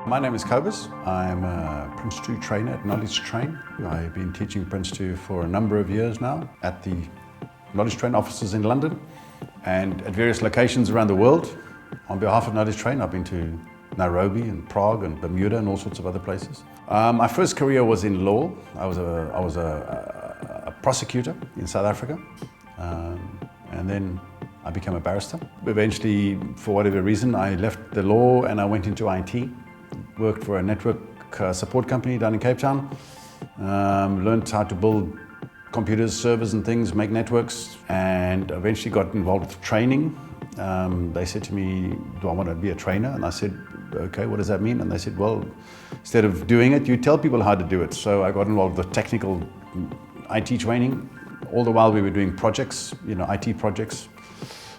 My name is Kobus. I'm a PRINCE2 trainer at Knowledge Train. I've been teaching PRINCE2 for a number of years now at the Knowledge Train offices in London and at various locations around the world. On behalf of Knowledge Train, I've been to Nairobi and Prague and Bermuda and all sorts of other places. My first career was in law. I was a prosecutor in South Africa, and then I became a barrister. Eventually, for whatever reason, I left the law and I went into IT. Worked for a network support company down in Cape Town. Learned how to build computers, servers and things, make networks, and eventually got involved with training. They said to me, do I want to be a trainer? And I said, okay, what does that mean? And they said, well, instead of doing it, you tell people how to do it. So I got involved with technical IT training. All the while we were doing projects, IT projects.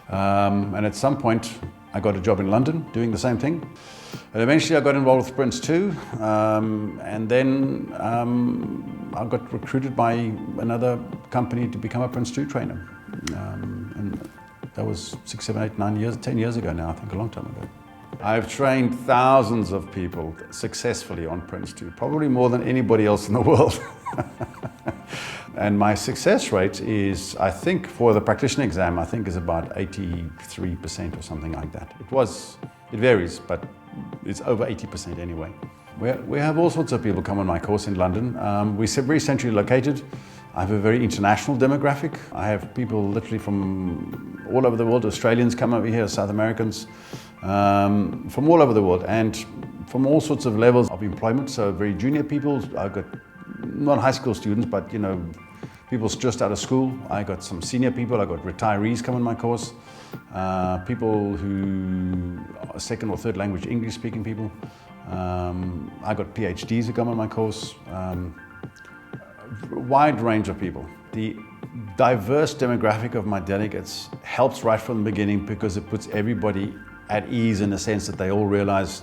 And at some point, I got a job in London doing the same thing. And eventually I got involved with PRINCE2, and then I got recruited by another company to become a PRINCE2 trainer. And that was 6, 7, 8, 9 years, 10 years ago now, I think, a long time ago. I've trained thousands of people successfully on PRINCE2, probably more than anybody else in the world. And my success rate is, I think, for the practitioner exam, I think is about 83% or something like that. It varies, but it's over 80% anyway. We have all sorts of people come on my course in London. We're very centrally located. I have a very international demographic. I have people literally from all over the world. Australians come over here, South Americans, from all over the world, and from all sorts of levels of employment. So very junior people. I've got not high school students, but people just out of school. I got some senior people. I got retirees come on my course. People who are second or third language English speaking people. I got PhDs who come on my course. A wide range of people. The diverse demographic of my delegates helps right from the beginning because it puts everybody at ease in the sense that they all realize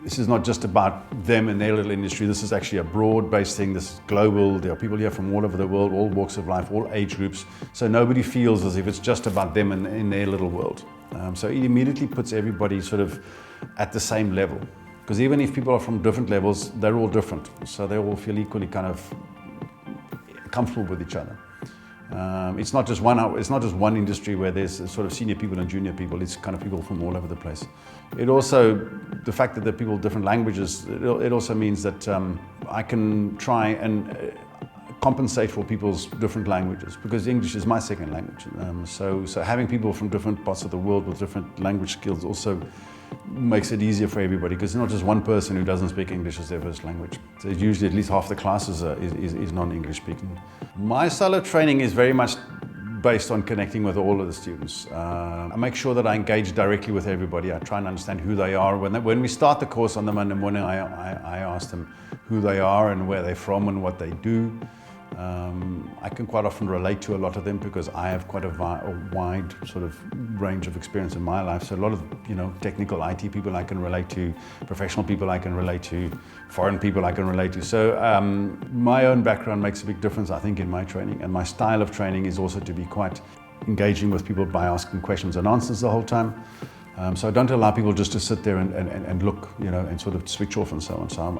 this is not just about them and their little industry. This is actually a broad-based thing. This is global. There are people here from all over the world, all walks of life, all age groups. So nobody feels as if it's just about them and in their little world. So it immediately puts everybody sort of at the same level. Because even if people are from different levels, they're all different. So they all feel equally kind of comfortable with each other. It's not just one industry where there's sort of senior people and junior people. It's kind of people from all over the place. It also, the fact that there are people with different languages, it also means that I can try and compensate for people's different languages, because English is my second language. So having people from different parts of the world with different language skills also makes it easier for everybody, because it's not just one person who doesn't speak English as their first language. So usually at least half the class is non-English speaking. My style of training is very much based on connecting with all of the students. I make sure that I engage directly with everybody. I try and understand who they are. When we start the course on the Monday morning, I ask them who they are and where they're from and what they do. I can quite often relate to a lot of them because I have quite a wide sort of range of experience in my life. So a lot of technical IT people I can relate to, professional people I can relate to, foreign people I can relate to. So my own background makes a big difference, I think, in my training. And my style of training is also to be quite engaging with people by asking questions and answers the whole time. So I don't allow people just to sit there and look, and sort of switch off and so on. So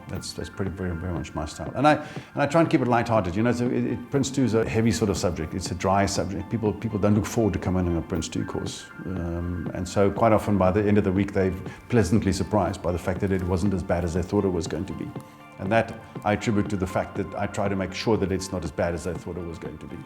that's pretty very much my style. And I try and keep it lighthearted. PRINCE2 is a heavy sort of subject. It's a dry subject. People don't look forward to coming on a PRINCE2 course. And so quite often by the end of the week they're pleasantly surprised by the fact that it wasn't as bad as they thought it was going to be. And that I attribute to the fact that I try to make sure that it's not as bad as they thought it was going to be.